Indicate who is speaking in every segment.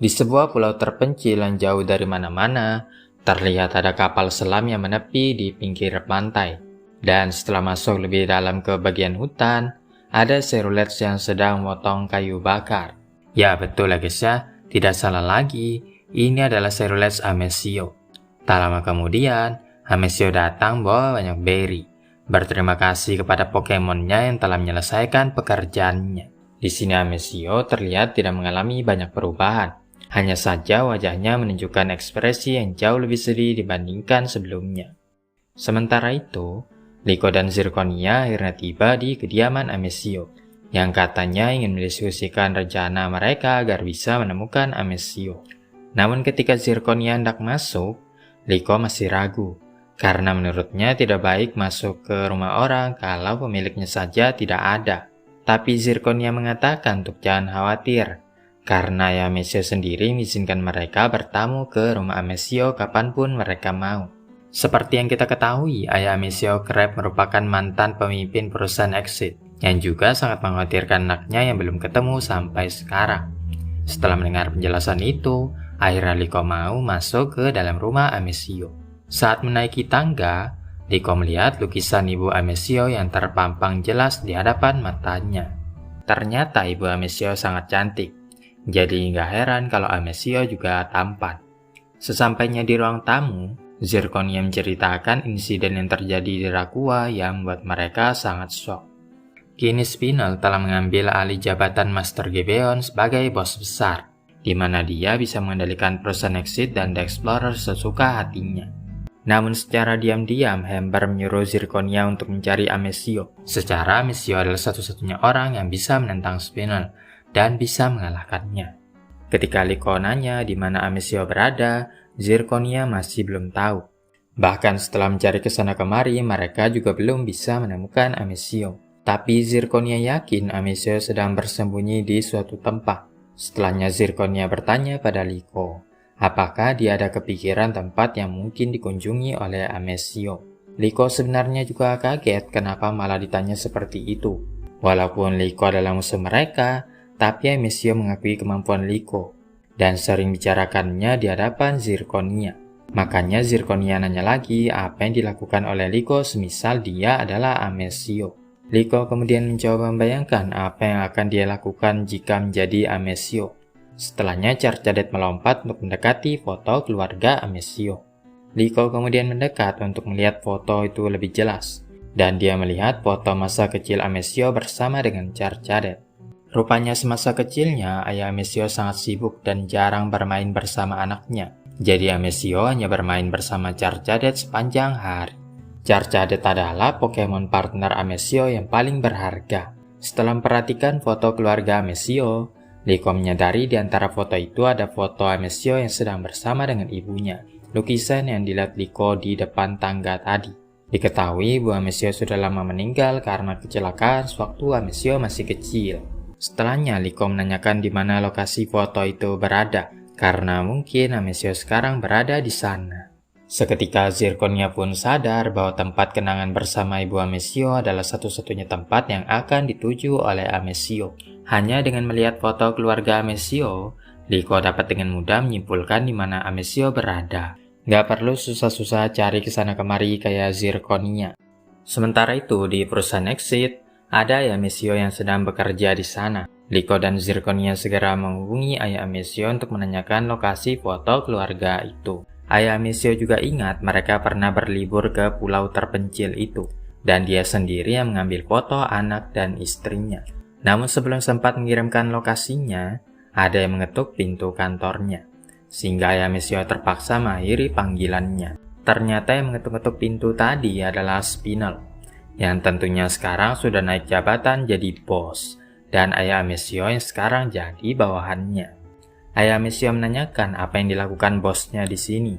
Speaker 1: Di sebuah pulau terpencil yang jauh dari mana-mana, terlihat ada kapal selam yang menepi di pinggir pantai. Dan setelah masuk lebih dalam ke bagian hutan, ada Serulets yang sedang memotong kayu bakar. Ya betul lah guys ya, tidak salah lagi, ini adalah Serulets Amesio. Tak lama kemudian, Amesio datang bawa banyak berry. Berterima kasih kepada Pokemonnya yang telah menyelesaikan pekerjaannya. Di sini Amesio terlihat tidak mengalami banyak perubahan. Hanya saja wajahnya menunjukkan ekspresi yang jauh lebih sedih dibandingkan sebelumnya. Sementara itu, Liko dan Zirconia akhirnya tiba di kediaman Amesio, yang katanya ingin mendiskusikan rencana mereka agar bisa menemukan Amesio. Namun ketika Zirconia hendak masuk, Liko masih ragu, karena menurutnya tidak baik masuk ke rumah orang kalau pemiliknya saja tidak ada. Tapi Zirconia mengatakan untuk jangan khawatir, karena Ayah Amesio sendiri mengizinkan mereka bertamu ke rumah Amesio kapanpun mereka mau. Seperti yang kita ketahui, Ayah Amesio kerap merupakan mantan pemimpin perusahaan Exit, yang juga sangat mengkhawatirkan anaknya yang belum ketemu sampai sekarang. Setelah mendengar penjelasan itu, akhirnya Liko mau masuk ke dalam rumah Amesio. Saat menaiki tangga, Liko melihat lukisan Ibu Amesio yang terpampang jelas di hadapan matanya. Ternyata Ibu Amesio sangat cantik. Jadi nggak heran kalau Amesio juga tampan. Sesampainya di ruang tamu, Zirconia menceritakan insiden yang terjadi di Rakua yang membuat mereka sangat shock. Kini Spinel telah mengambil alih jabatan Master Gebeon sebagai bos besar, di mana dia bisa mengendalikan perusahaan Exit dan The Explorer sesuka hatinya. Namun secara diam-diam, Hamber menyuruh Zirconia untuk mencari Amesio. Secara Amesio adalah satu-satunya orang yang bisa menentang Spinel dan bisa mengalahkannya. Ketika Liko nanya di mana Amesio berada, Zirconia masih belum tahu. Bahkan setelah mencari kesana kemari, mereka juga belum bisa menemukan Amesio. Tapi Zirconia yakin Amesio sedang bersembunyi di suatu tempat. Setelahnya Zirconia bertanya pada Liko, apakah dia ada kepikiran tempat yang mungkin dikunjungi oleh Amesio. Liko sebenarnya juga kaget kenapa malah ditanya seperti itu. Walaupun Liko adalah musuh mereka, tapi Amesio mengakui kemampuan Liko dan sering bicarakannya di hadapan Zirconia. Makanya Zirconia nanya lagi apa yang dilakukan oleh Liko semisal dia adalah Amesio. Liko kemudian mencoba membayangkan apa yang akan dia lakukan jika menjadi Amesio. Setelahnya Charcadet melompat untuk mendekati foto keluarga Amesio. Liko kemudian mendekat untuk melihat foto itu lebih jelas, dan dia melihat foto masa kecil Amesio bersama dengan Charcadet. Rupanya semasa kecilnya, Ayah Amesio sangat sibuk dan jarang bermain bersama anaknya. Jadi Amesio hanya bermain bersama Charcadet sepanjang hari. Charcadet adalah Pokemon partner Amesio yang paling berharga. Setelah memperhatikan foto keluarga Amesio, Liko menyadari di antara foto itu ada foto Amesio yang sedang bersama dengan ibunya. Lukisan yang dilihat Liko di depan tangga tadi. Diketahui Bu Amesio sudah lama meninggal karena kecelakaan sewaktu Amesio masih kecil. Setelahnya, Liko menanyakan di mana lokasi foto itu berada, karena mungkin Amesio sekarang berada di sana. Seketika Zirconia pun sadar bahwa tempat kenangan bersama Ibu Amesio adalah satu-satunya tempat yang akan dituju oleh Amesio. Hanya dengan melihat foto keluarga Amesio, Liko dapat dengan mudah menyimpulkan di mana Amesio berada. Nggak perlu susah-susah cari kesana kemari kayak Zirconia. Sementara itu, di perusahaan Exit, ada Ayah Amesio yang sedang bekerja di sana. Liko dan Zirconia segera menghubungi Ayah Amesio untuk menanyakan lokasi foto keluarga itu. Ayah Amesio juga ingat mereka pernah berlibur ke pulau terpencil itu, dan dia sendiri yang mengambil foto anak dan istrinya. Namun sebelum sempat mengirimkan lokasinya, ada yang mengetuk pintu kantornya, sehingga Ayah Amesio terpaksa mengakhiri panggilannya. Ternyata yang mengetuk-ngetuk pintu tadi adalah Spinel, yang tentunya sekarang sudah naik jabatan jadi bos, dan Ayah Amesio yang sekarang jadi bawahannya. Ayah Amesio menanyakan apa yang dilakukan bosnya di sini.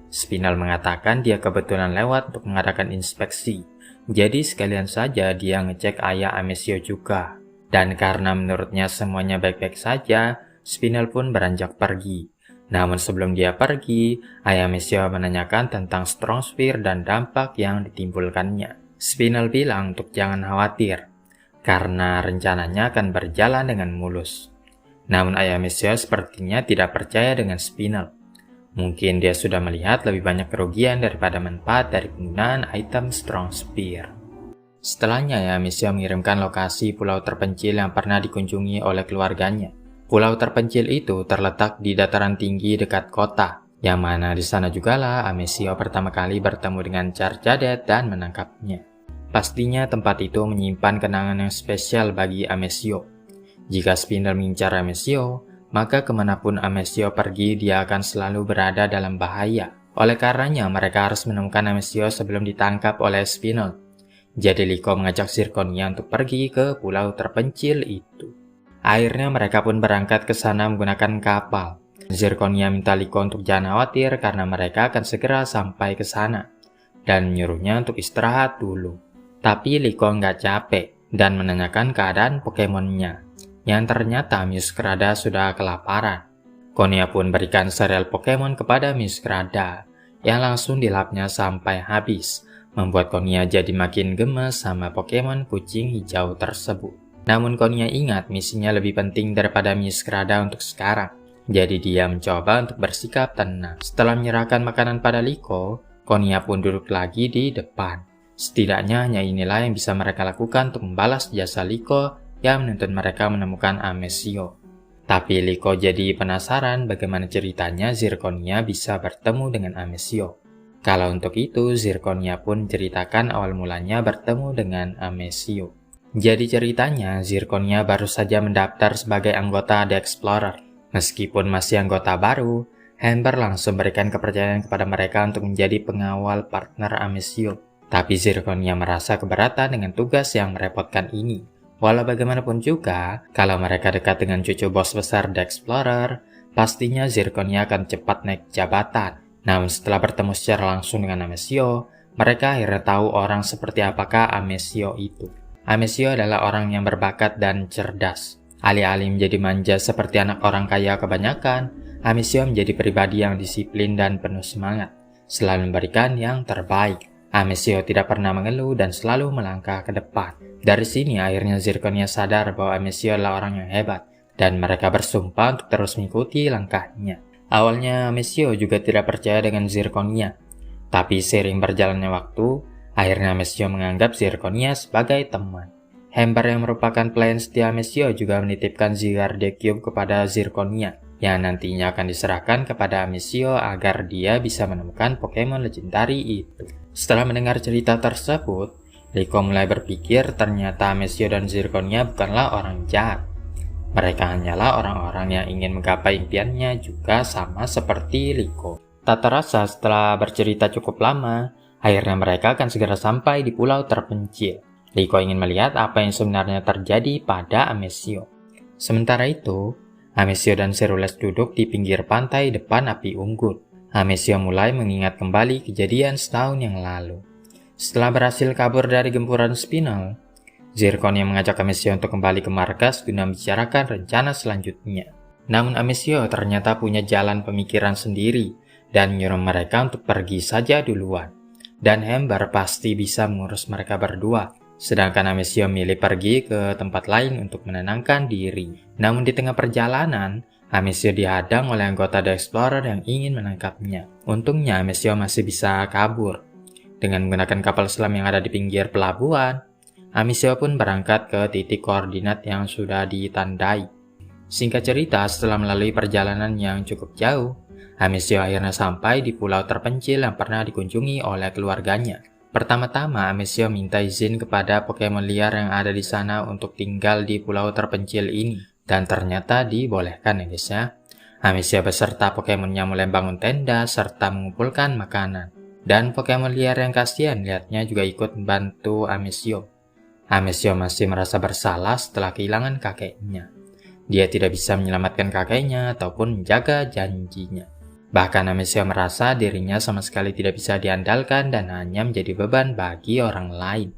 Speaker 1: Spinel mengatakan dia kebetulan lewat untuk mengadakan inspeksi, jadi sekalian saja dia ngecek Ayah Amesio juga. Dan karena menurutnya semuanya baik-baik saja, Spinel pun beranjak pergi. Namun sebelum dia pergi, Ayah Amesio menanyakan tentang Strong Spear dan dampak yang ditimbulkannya. Spinel bilang untuk jangan khawatir, karena rencananya akan berjalan dengan mulus. Namun ayah Amesio sepertinya tidak percaya dengan Spinel. Mungkin dia sudah melihat lebih banyak kerugian daripada manfaat dari penggunaan item Strong Spear. Setelahnya ayah Amesio mengirimkan lokasi pulau terpencil yang pernah dikunjungi oleh keluarganya. Pulau terpencil itu terletak di dataran tinggi dekat kota, yang mana di sana jugalah Amesio pertama kali bertemu dengan Jar Jadet dan menangkapnya. Pastinya tempat itu menyimpan kenangan yang spesial bagi Amesio. Jika Spinel mengincar Amesio, maka kemanapun Amesio pergi dia akan selalu berada dalam bahaya. Oleh karenanya mereka harus menemukan Amesio sebelum ditangkap oleh Spinel. Jadi Liko mengajak Zirconia untuk pergi ke pulau terpencil itu. Akhirnya mereka pun berangkat ke sana menggunakan kapal. Zirconia minta Liko untuk jangan khawatir karena mereka akan segera sampai ke sana, dan menyuruhnya untuk istirahat dulu. Tapi Liko nggak capek dan menanyakan keadaan Pokemonnya, yang ternyata Muskrada sudah kelaparan. Konya pun berikan serial Pokemon kepada Muskrada, yang langsung dilapnya sampai habis, membuat Konya jadi makin gemes sama Pokemon kucing hijau tersebut. Namun Konya ingat misinya lebih penting daripada Muskrada untuk sekarang, jadi dia mencoba untuk bersikap tenang. Setelah menyerahkan makanan pada Liko, Konya pun duduk lagi di depan. Setidaknya hanya inilah yang bisa mereka lakukan untuk membalas jasa Liko yang menuntut mereka menemukan Amesio. Tapi Liko jadi penasaran bagaimana ceritanya Zirconia bisa bertemu dengan Amesio. Kalau untuk itu, Zirconia pun ceritakan awal mulanya bertemu dengan Amesio. Jadi ceritanya, Zirconia baru saja mendaftar sebagai anggota The Explorer. Meskipun masih anggota baru, Amber langsung berikan kepercayaan kepada mereka untuk menjadi pengawal partner Amesio. Tapi Zirconia merasa keberatan dengan tugas yang merepotkan ini. Walau bagaimanapun juga, kalau mereka dekat dengan cucu bos besar The Explorer, pastinya Zirconia akan cepat naik jabatan. Namun setelah bertemu secara langsung dengan Amesio, mereka akhirnya tahu orang seperti apakah Amesio itu. Amesio adalah orang yang berbakat dan cerdas. Alih-alih menjadi manja seperti anak orang kaya kebanyakan, Amesio menjadi pribadi yang disiplin dan penuh semangat, selalu memberikan yang terbaik. Amesio tidak pernah mengeluh dan selalu melangkah ke depan. Dari sini akhirnya Zirconia sadar bahwa Amesio adalah orang yang hebat, dan mereka bersumpah untuk terus mengikuti langkahnya. Awalnya Amesio juga tidak percaya dengan Zirconia, tapi seiring berjalannya waktu, akhirnya Amesio menganggap Zirconia sebagai teman. Amber yang merupakan pelayan setia Amesio juga menitipkan Zygarde Cube kepada Zirconia, yang nantinya akan diserahkan kepada Amesio agar dia bisa menemukan Pokemon legendary itu. Setelah mendengar cerita tersebut, Liko mulai berpikir ternyata Amesio dan Zirconia bukanlah orang jahat. Mereka hanyalah orang-orang yang ingin menggapai impiannya juga sama seperti Liko. Tak terasa setelah bercerita cukup lama, akhirnya mereka akan segera sampai di pulau terpencil. Liko ingin melihat apa yang sebenarnya terjadi pada Amesio. Sementara itu, Amesio dan Cerulean duduk di pinggir pantai depan api unggun. Amesio mulai mengingat kembali kejadian setahun yang lalu. Setelah berhasil kabur dari gempuran Spinel, Zirconia mengajak Amesio untuk kembali ke markas guna membicarakan rencana selanjutnya. Namun Amesio ternyata punya jalan pemikiran sendiri dan menyuruh mereka untuk pergi saja duluan. Dan Amber pasti bisa mengurus mereka berdua. Sedangkan Amesio milih pergi ke tempat lain untuk menenangkan diri. Namun di tengah perjalanan, Amesio dihadang oleh anggota The Explorer yang ingin menangkapnya. Untungnya Amesio masih bisa kabur. Dengan menggunakan kapal selam yang ada di pinggir pelabuhan, Amesio pun berangkat ke titik koordinat yang sudah ditandai. Singkat cerita, setelah melalui perjalanan yang cukup jauh, Amesio akhirnya sampai di pulau terpencil yang pernah dikunjungi oleh keluarganya. Pertama-tama, Amesio minta izin kepada Pokemon liar yang ada di sana untuk tinggal di pulau terpencil ini. Dan ternyata dibolehkan ya guys ya. Amesio beserta Pokemonnya mulai bangun tenda serta mengumpulkan makanan. Dan Pokemon liar yang kasihan lihatnya juga ikut membantu Amesio. Amesio masih merasa bersalah setelah kehilangan kakeknya. Dia tidak bisa menyelamatkan kakeknya ataupun menjaga janjinya. Bahkan Amesio merasa dirinya sama sekali tidak bisa diandalkan dan hanya menjadi beban bagi orang lain.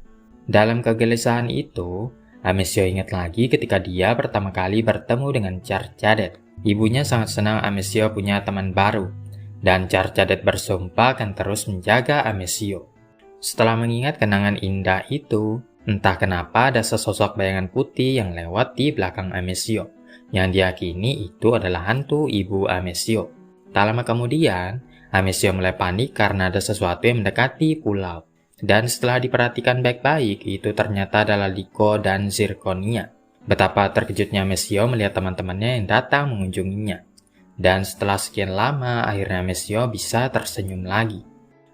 Speaker 1: Dalam kegelisahan itu, Amesio ingat lagi ketika dia pertama kali bertemu dengan Jar Jadet. Ibunya sangat senang Amesio punya teman baru, dan Jar Jadet bersumpah akan terus menjaga Amesio. Setelah mengingat kenangan indah itu, entah kenapa ada sesosok bayangan putih yang lewat di belakang Amesio. yang diyakini itu adalah hantu ibu Amesio. Tak lama kemudian, Amesio mulai panik karena ada sesuatu yang mendekati pulau. Dan setelah diperhatikan baik-baik, itu ternyata adalah Liko dan Zirconia. Betapa terkejutnya Amesio melihat teman-temannya yang datang mengunjunginya. Dan setelah sekian lama, akhirnya Amesio bisa tersenyum lagi.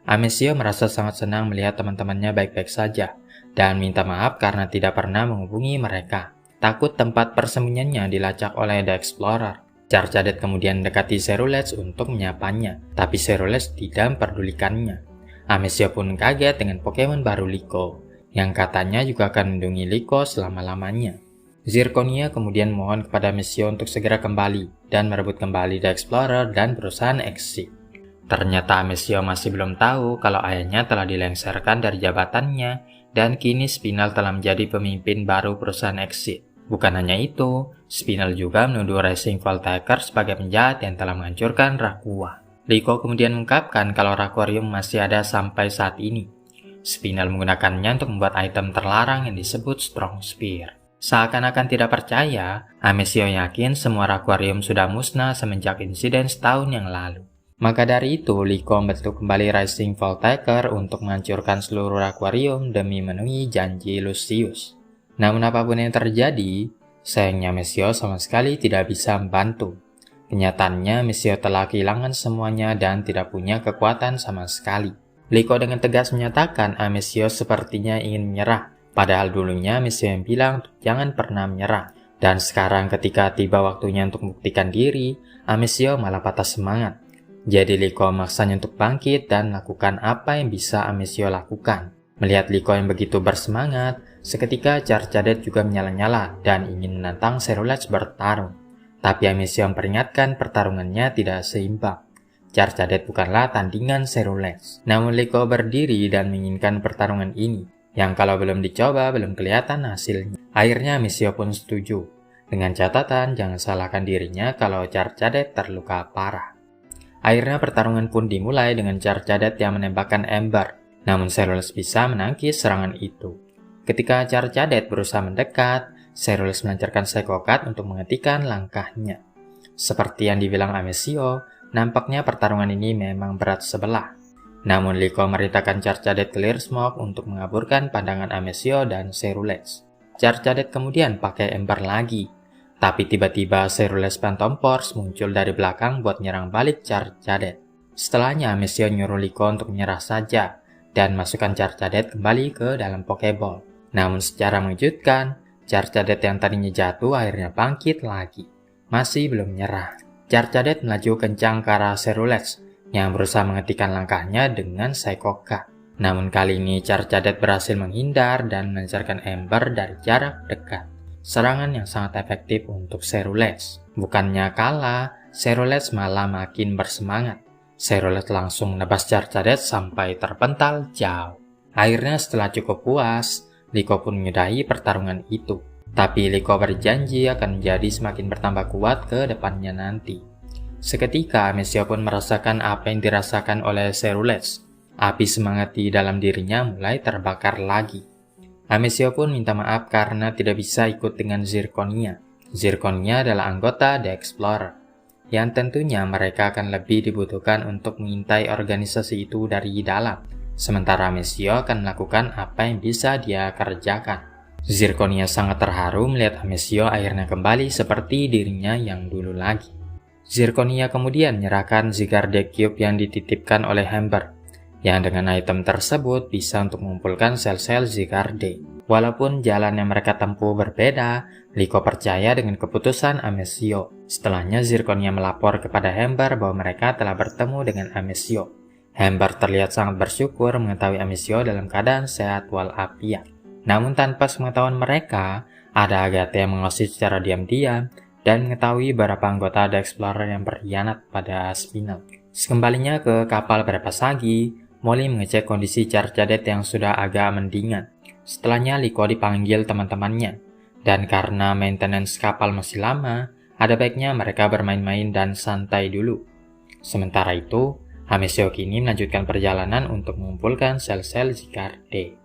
Speaker 1: Amesio merasa sangat senang melihat teman-temannya baik-baik saja, dan minta maaf karena tidak pernah menghubungi mereka. Takut tempat persembunyiannya dilacak oleh The Explorer. Charcadet kemudian mendekati Cerulets untuk menyapanya, tapi Cerulets tidak memperdulikannya. Amesio pun kaget dengan Pokemon baru Liko, yang katanya juga akan melindungi Liko selama-lamanya. Zirconia kemudian mohon kepada Amesio untuk segera kembali dan merebut kembali The Explorer dan perusahaan Exit. Ternyata Amesio masih belum tahu kalau ayahnya telah dilengsarkan dari jabatannya dan kini Spinal telah menjadi pemimpin baru perusahaan Exit. Bukan hanya itu, Spinal juga menuduh Racing Voltaker sebagai penjahat yang telah menghancurkan Rakua. Liko kemudian mengungkapkan kalau Raquarium masih ada sampai saat ini. Spinal menggunakannya untuk membuat item terlarang yang disebut Strong Spear. Seakan-akan tidak percaya, Amesio yakin semua Raquarium sudah musnah semenjak insiden setahun yang lalu. Maka dari itu, Liko membentuk kembali Racing Voltaker untuk menghancurkan seluruh Raquarium demi memenuhi janji Lucius. Namun apapun yang terjadi, sayangnya Amesio sama sekali tidak bisa membantu. Kenyataannya Amesio telah kehilangan semuanya dan tidak punya kekuatan sama sekali. Liko dengan tegas menyatakan Amesio sepertinya ingin menyerah. Padahal dulunya Amesio yang bilang jangan pernah menyerah. Dan sekarang ketika tiba waktunya untuk membuktikan diri, Amesio malah patah semangat. Jadi Liko maksanya untuk bangkit dan lakukan apa yang bisa Amesio lakukan. Melihat Liko yang begitu bersemangat, seketika Charcadet juga menyala-nyala dan ingin menantang Cerulets bertarung. Tapi Amesio memperingatkan pertarungannya tidak seimbang. Charcadet bukanlah tandingan Cerulets. Namun Liko berdiri dan menginginkan pertarungan ini, yang kalau belum dicoba belum kelihatan hasilnya. Akhirnya Amesio pun setuju, dengan catatan jangan salahkan dirinya kalau Charcadet terluka parah. Akhirnya pertarungan pun dimulai dengan Charcadet yang menembakkan Ember. Namun Cerulets bisa menangkis serangan itu. Ketika Charcadet berusaha mendekat, Cerulets melancarkan Psycho-Cut untuk menghentikan langkahnya. Seperti yang dibilang Amesio, nampaknya pertarungan ini memang berat sebelah. Namun Liko merintahkan Charcadet Clear Smoke untuk mengaburkan pandangan Amesio dan Cerulets. Charcadet kemudian pakai Ember lagi. Tapi tiba-tiba Cerulets Phantom Force muncul dari belakang buat nyerang balik Charcadet. Setelahnya Amesio nyuruh Liko untuk menyerah saja dan masukkan Charcadet kembali ke dalam Pokeball. Namun secara mengejutkan, Charcadet yang tadinya jatuh akhirnya bangkit lagi. Masih belum menyerah. Charcadet melaju kencang ke arah Cerulets yang berusaha menghentikan langkahnya dengan Psycho-Cut. Namun kali ini Charcadet berhasil menghindar dan melancarkan Ember dari jarak dekat. Serangan yang sangat efektif untuk Cerulets. Bukannya kalah, Cerulets malah makin bersemangat. Cerulets langsung menebas Charcadet sampai terpental jauh. Akhirnya setelah cukup puas, Liko pun menyudahi pertarungan itu. Tapi Liko berjanji akan menjadi semakin bertambah kuat ke depannya nanti. Seketika Amesio pun merasakan apa yang dirasakan oleh Cerulets. Api semangat di dalam dirinya mulai terbakar lagi. Amesio pun minta maaf karena tidak bisa ikut dengan Zirconia. Zirconia adalah anggota The Explorer, yang tentunya mereka akan lebih dibutuhkan untuk mengintai organisasi itu dari dalam. Sementara Amesio akan melakukan apa yang bisa dia kerjakan. Zirconia sangat terharu melihat Amesio akhirnya kembali seperti dirinya yang dulu lagi. Zirconia kemudian menyerahkan Zygarde Cube yang dititipkan oleh Ember, yang dengan item tersebut bisa untuk mengumpulkan sel-sel Zygarde. Walaupun jalan yang mereka tempuh berbeda, Liko percaya dengan keputusan Amesio. Setelahnya Zirconia melapor kepada Ember bahwa mereka telah bertemu dengan Amesio. Ember terlihat sangat bersyukur mengetahui Amesio dalam keadaan sehat walafiat. Namun tanpa sepengetahuan mereka, ada Agate yang mengawasi secara diam-diam dan mengetahui beberapa anggota The Explorer yang berkhianat pada Spinal. Sekembalinya ke kapal Berpasagi, Molly mengecek kondisi Charcadet yang sudah agak mendingan. Setelahnya Liko dipanggil teman-temannya, dan karena maintenance kapal masih lama, ada baiknya mereka bermain-main dan santai dulu. Sementara itu, Amesio kini melanjutkan perjalanan untuk mengumpulkan sel-sel Zygarde.